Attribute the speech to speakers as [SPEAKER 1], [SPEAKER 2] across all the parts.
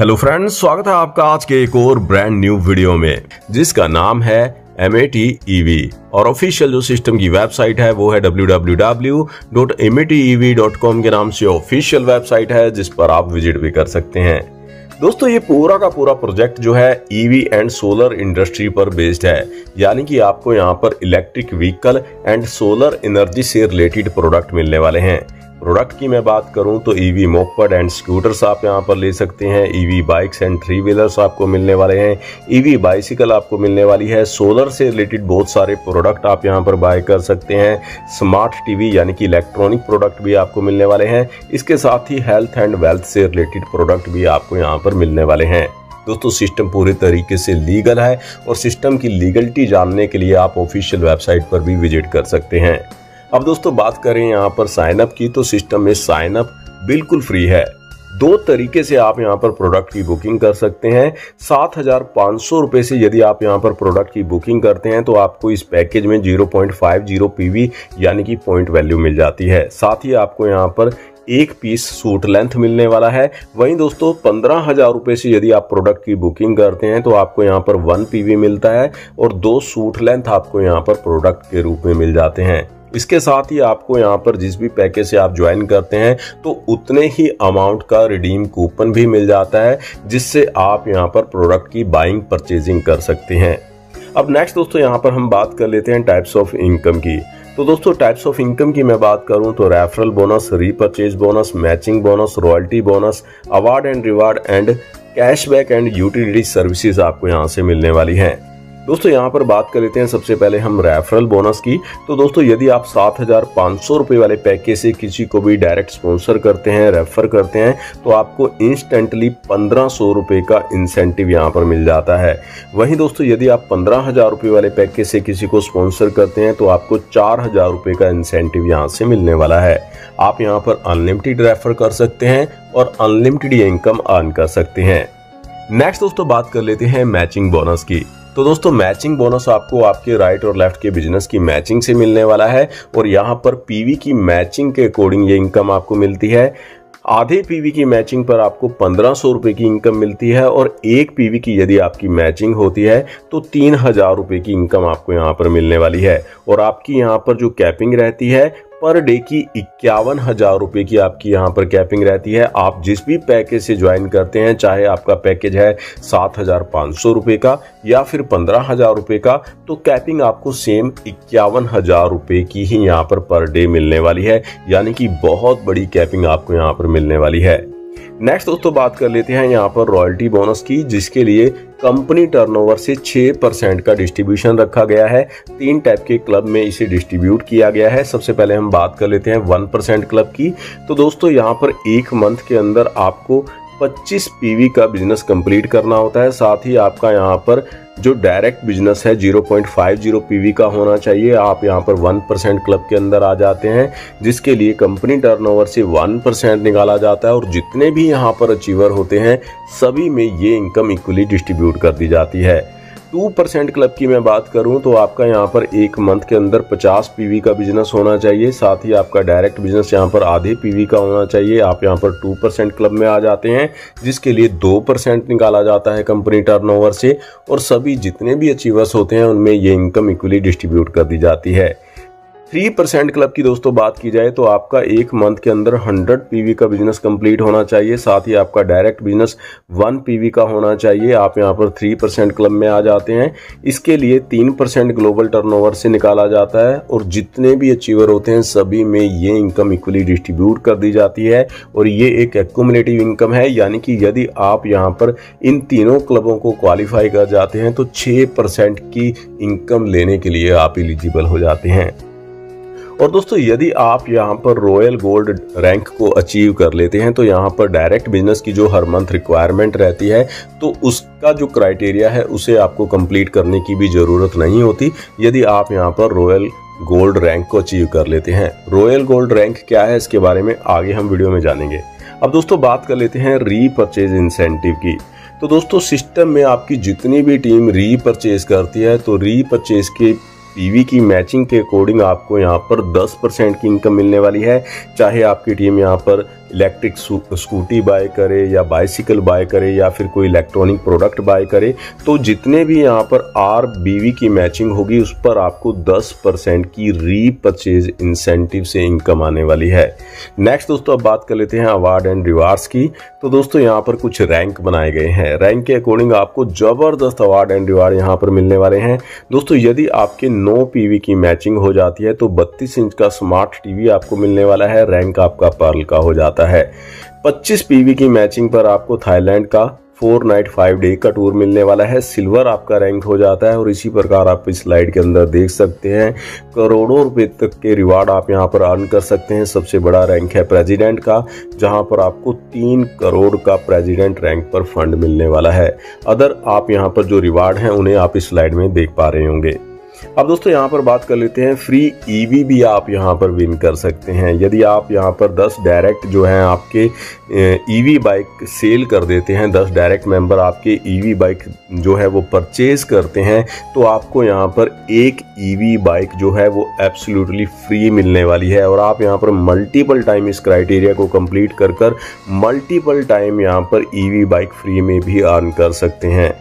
[SPEAKER 1] Hello friends, स्वागत है आपका आज के एक और ब्रांड न्यू वीडियो में जिसका नाम है MAT EV और ऑफिशियल जो सिस्टम की वेबसाइट है वो है www.matev.com के नाम से ऑफिशियल वेबसाइट है जिस पर आप विजिट भी कर सकते हैं। दोस्तों ये पूरा का पूरा प्रोजेक्ट जो है EV एंड सोलर इंडस्ट्री पर बेस्ड है, यानी कि आपको यहाँ पर electric vehicle and solar energy से रिलेटेड प्रोडक्ट मिलने वाले हैं। प्रोडक्ट की मैं बात करूं तो EV मोपेड एंड स्कूटर्स आप यहां पर ले सकते हैं, EV बाइक्स एंड 3 व्हीलर्स आपको मिलने वाले हैं, EV बाइसिकल आपको मिलने वाली है, सोलर से रिलेटेड बहुत सारे प्रोडक्ट आप यहां पर बाय कर सकते हैं, स्मार्ट टीवी यानी कि इलेक्ट्रॉनिक प्रोडक्ट भी आपको मिलने वाले हैं। इसके साथ ही हेल्थ एंड वेल्थ से रिलेटेड प्रोडक्ट भी आपको यहाँ पर मिलने वाले हैं। दोस्तों सिस्टम पूरे तरीके से लीगल है और सिस्टम की लीगलिटी जानने के लिए आप ऑफिशियल वेबसाइट पर भी विजिट कर सकते हैं। अब दोस्तों बात करें यहाँ पर साइन अप की, तो सिस्टम में साइन अप बिल्कुल फ्री है। 2 तरीके से आप यहाँ पर प्रोडक्ट की बुकिंग कर सकते हैं। 7,500 रुपये से यदि आप यहाँ पर प्रोडक्ट की बुकिंग करते हैं तो आपको इस पैकेज में 0.50 PV यानी कि पॉइंट वैल्यू मिल जाती है। साथ ही आपको यहाँ पर 1 पीस सूट लेंथ मिलने वाला है। वहीं दोस्तों 15,000 रुपये से यदि आप प्रोडक्ट की बुकिंग करते हैं तो आपको यहाँ पर 1 PV मिलता है और 2 सूट लेंथ आपको यहाँ पर प्रोडक्ट के रूप में मिल जाते हैं। इसके साथ ही आपको यहाँ पर जिस भी पैकेज से आप ज्वाइन करते हैं तो उतने ही अमाउंट का रिडीम कूपन भी मिल जाता है जिससे आप यहाँ पर प्रोडक्ट की बाइंग परचेजिंग कर सकते हैं। अब नेक्स्ट दोस्तों यहाँ पर हम बात कर लेते हैं टाइप्स ऑफ इनकम की। तो दोस्तों टाइप्स ऑफ इनकम की मैं बात करूं तो referral bonus, repurchase bonus, matching bonus, royalty bonus, award and reward and cashback and utility services आपको यहाँ से मिलने वाली हैं। दोस्तों यहाँ पर बात कर लेते हैं सबसे पहले हम रेफरल बोनस की। तो दोस्तों यदि आप 7,500 रुपये वाले पैकेज से किसी को भी डायरेक्ट स्पॉन्सर करते हैं, रेफर करते हैं तो आपको इंस्टेंटली 1,500 रुपये का इंसेंटिव यहाँ पर मिल जाता है। वहीं दोस्तों यदि आप 15,000 रुपये वाले पैकेज से किसी को स्पॉन्सर करते हैं तो आपको 4,000 रुपये का इंसेंटिव यहाँ से मिलने वाला है। आप यहाँ पर अनलिमिटेड रेफर कर सकते हैं और अनलिमिटेड इनकम अर्न कर सकते हैं। नेक्स्ट दोस्तों बात कर लेते हैं मैचिंग बोनस की। तो दोस्तों मैचिंग बोनस आपको आपके राइट और लेफ्ट के बिजनेस की मैचिंग से मिलने वाला है और यहाँ पर PV की मैचिंग के अकॉर्डिंग ये इनकम आपको मिलती है। आधे PV की मैचिंग पर आपको 1,500 रुपये की इनकम मिलती है और 1 PV की यदि आपकी मैचिंग होती है तो 3,000 रुपये की इनकम आपको यहाँ पर मिलने वाली है। और आपकी यहाँ पर जो कैपिंग रहती है पर डे की 51,000 रुपये की आपकी यहाँ पर कैपिंग रहती है। आप जिस भी पैकेज से ज्वाइन करते हैं, चाहे आपका पैकेज है 7,500 रुपये का या फिर 15,000 रुपये का, तो कैपिंग आपको सेम 51,000 रुपये की ही यहाँ पर डे मिलने वाली है, यानी कि बहुत बड़ी कैपिंग आपको यहाँ पर मिलने वाली है। नेक्स्ट दोस्तों बात कर लेते हैं यहाँ पर रॉयल्टी बोनस की, जिसके लिए कंपनी टर्नओवर से 6% का डिस्ट्रीब्यूशन रखा गया है। 3 टाइप के क्लब में इसे डिस्ट्रीब्यूट किया गया है। सबसे पहले हम बात कर लेते हैं 1% क्लब की। तो दोस्तों यहाँ पर 1 मंथ के अंदर आपको 25 PV का बिजनेस कंप्लीट करना होता है। साथ ही आपका यहाँ पर जो डायरेक्ट बिजनेस है 0.50 PV का होना चाहिए। आप यहाँ पर 1% क्लब के अंदर आ जाते हैं, जिसके लिए कंपनी टर्नओवर से 1% निकाला जाता है और जितने भी यहाँ पर अचीवर होते हैं सभी में ये इनकम इक्वली डिस्ट्रीब्यूट कर दी जाती है। 2% क्लब की मैं बात करूं तो आपका यहाँ पर 1 मंथ के अंदर 50 PV का बिजनेस होना चाहिए। साथ ही आपका डायरेक्ट बिजनेस यहाँ पर आधे PV का होना चाहिए। आप यहाँ पर 2% क्लब में आ जाते हैं, जिसके लिए 2% निकाला जाता है कंपनी टर्नओवर से और सभी जितने भी अचीवर्स होते हैं उनमें ये इनकम इक्वली डिस्ट्रीब्यूट कर दी जाती है। 3% क्लब की दोस्तों बात की जाए तो आपका 1 मंथ के अंदर 100 PV का बिजनेस कंप्लीट होना चाहिए। साथ ही आपका डायरेक्ट बिजनेस 1 PV का होना चाहिए। आप यहां पर 3% क्लब में आ जाते हैं। इसके लिए 3% ग्लोबल टर्नओवर से निकाला जाता है और जितने भी अचीवर होते हैं सभी में ये इनकम इक्वली डिस्ट्रीब्यूट कर दी जाती है और ये एक एक्यूमुलेटिव इनकम है, यानी कि यदि आप यहाँ पर इन तीनों क्लबों को क्वालिफाई कर जाते हैं तो 6% की इनकम लेने के लिए आप एलिजिबल हो जाते हैं। और दोस्तों यदि आप यहाँ पर रॉयल गोल्ड रैंक को अचीव कर लेते हैं तो यहाँ पर डायरेक्ट बिजनेस की जो हर मंथ रिक्वायरमेंट रहती है तो उसका जो क्राइटेरिया है उसे आपको कंप्लीट करने की भी ज़रूरत नहीं होती यदि आप यहाँ पर रॉयल गोल्ड रैंक को अचीव कर लेते हैं। रॉयल गोल्ड रैंक क्या है इसके बारे में आगे हम वीडियो में जानेंगे। अब दोस्तों बात कर लेते हैं रीपरचेज इंसेंटिव की। तो दोस्तों सिस्टम में आपकी जितनी भी टीम रीपरचेज करती है तो रीपरचेज के पीवी की मैचिंग के अकॉर्डिंग आपको यहाँ पर 10% की इनकम मिलने वाली है। चाहे आपकी टीम यहाँ पर इलेक्ट्रिक स्कूटी बाय करे या बाइसिकल बाय करे या फिर कोई इलेक्ट्रॉनिक प्रोडक्ट बाय करे, तो जितने भी यहाँ पर RBV की मैचिंग होगी उस पर आपको 10% की रीपरचेज इंसेंटिव से इनकम आने वाली है। नेक्स्ट दोस्तों अब बात कर लेते हैं अवार्ड एंड रिवार्ड्स की। तो दोस्तों यहाँ पर कुछ रैंक बनाए गए हैं। रैंक के अकॉर्डिंग आपको जबरदस्त अवार्ड एंड रिवार्ड यहाँ पर मिलने वाले हैं। दोस्तों यदि आपके 9 पीवी की मैचिंग हो जाती है तो 32 इंच का स्मार्ट टीवी आपको मिलने वाला है। रैंक आपका पर्ल का हो जाता है। 25 पीवी की मैचिंग पर आपको थाईलैंड का 4 नाइट 5 डे का टूर मिलने वाला है। सिल्वर आपका रैंक हो जाता है। और इसी प्रकार आप इस स्लाइड के अंदर देख सकते हैं करोड़ों रुपए तक के रिवार्ड आप यहां पर अर्न कर सकते हैं। सबसे बड़ा रैंक है प्रेसिडेंट का, जहां पर आपको 3 करोड़ का प्रेसिडेंट रैंक पर फंड मिलने वाला है। अदर आप यहां पर जो रिवार्ड हैं उन्हें आप इस स्लाइड में देख पा रहे होंगे। अब दोस्तों यहाँ पर बात कर लेते हैं, फ्री ईवी भी आप यहाँ पर विन कर सकते हैं। यदि आप यहाँ पर 10 डायरेक्ट जो हैं आपके ईवी बाइक सेल कर देते हैं, 10 डायरेक्ट मेंबर आपके ईवी बाइक जो है वो परचेज करते हैं, तो आपको यहाँ पर एक ईवी बाइक जो है वो एब्सोल्युटली फ्री मिलने वाली है। और आप यहाँ पर मल्टीपल टाइम इस क्राइटेरिया को कंप्लीट कर मल्टीपल टाइम यहाँ पर ईवी बाइक फ्री में भी अर्न कर सकते हैं।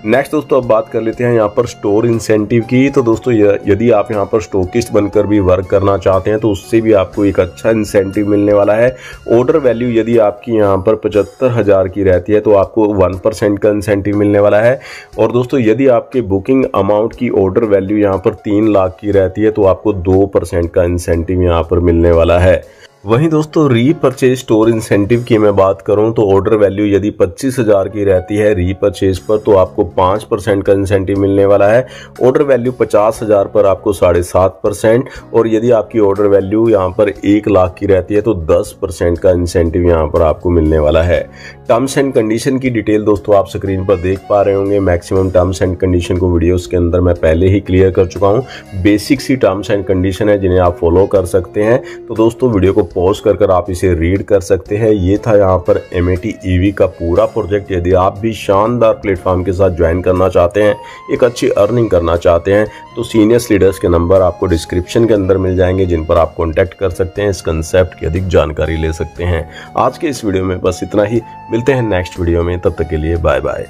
[SPEAKER 1] नेक्स्ट दोस्तों अब बात कर लेते हैं यहाँ पर स्टोर इंसेंटिव की। तो दोस्तों यदि आप यहाँ पर स्टॉकिस्ट बनकर भी वर्क करना चाहते हैं तो उससे भी आपको एक अच्छा इंसेंटिव मिलने वाला है। ऑर्डर वैल्यू यदि आपकी यहाँ पर 75,000 की रहती है तो आपको 1% का इंसेंटिव मिलने वाला है। और दोस्तों यदि आपके बुकिंग अमाउंट की ऑर्डर वैल्यू यहाँ पर 3 लाख की रहती है तो आपको 2% का इंसेंटिव यहाँ पर मिलने वाला है। वहीं दोस्तों रीपरचेज स्टोर इंसेंटिव की मैं बात करूं तो ऑर्डर वैल्यू यदि 25,000 की रहती है रीपरचेज पर तो आपको 5% का इंसेंटिव मिलने वाला है। ऑर्डर वैल्यू 50,000 पर आपको 7.5%। और यदि आपकी ऑर्डर वैल्यू यहां पर 1 लाख की रहती है तो 10% का इंसेंटिव यहां पर आपको मिलने वाला है। टर्म्स एंड कंडीशन की डिटेल दोस्तों आप स्क्रीन पर देख पा रहे होंगे। मैक्सिमम टर्म्स एंड कंडीशन को वीडियोस के अंदर मैं पहले ही क्लियर कर चुका हूं। बेसिक सी टर्म्स एंड कंडीशन है जिन्हें आप फॉलो कर सकते हैं। तो दोस्तों वीडियो को पॉज कर आप इसे रीड कर सकते हैं। ये था यहाँ पर M80 EV का पूरा प्रोजेक्ट। यदि आप भी शानदार प्लेटफॉर्म के साथ ज्वाइन करना चाहते हैं, एक अच्छी अर्निंग करना चाहते हैं, तो सीनियर्स लीडर्स के नंबर आपको डिस्क्रिप्शन के अंदर मिल जाएंगे जिन पर आप कॉन्टैक्ट कर सकते हैं, इस कंसेप्ट की अधिक जानकारी ले सकते हैं। आज के इस वीडियो में बस इतना ही। मिलते हैं नेक्स्ट वीडियो में, तब तक के लिए बाय बाय।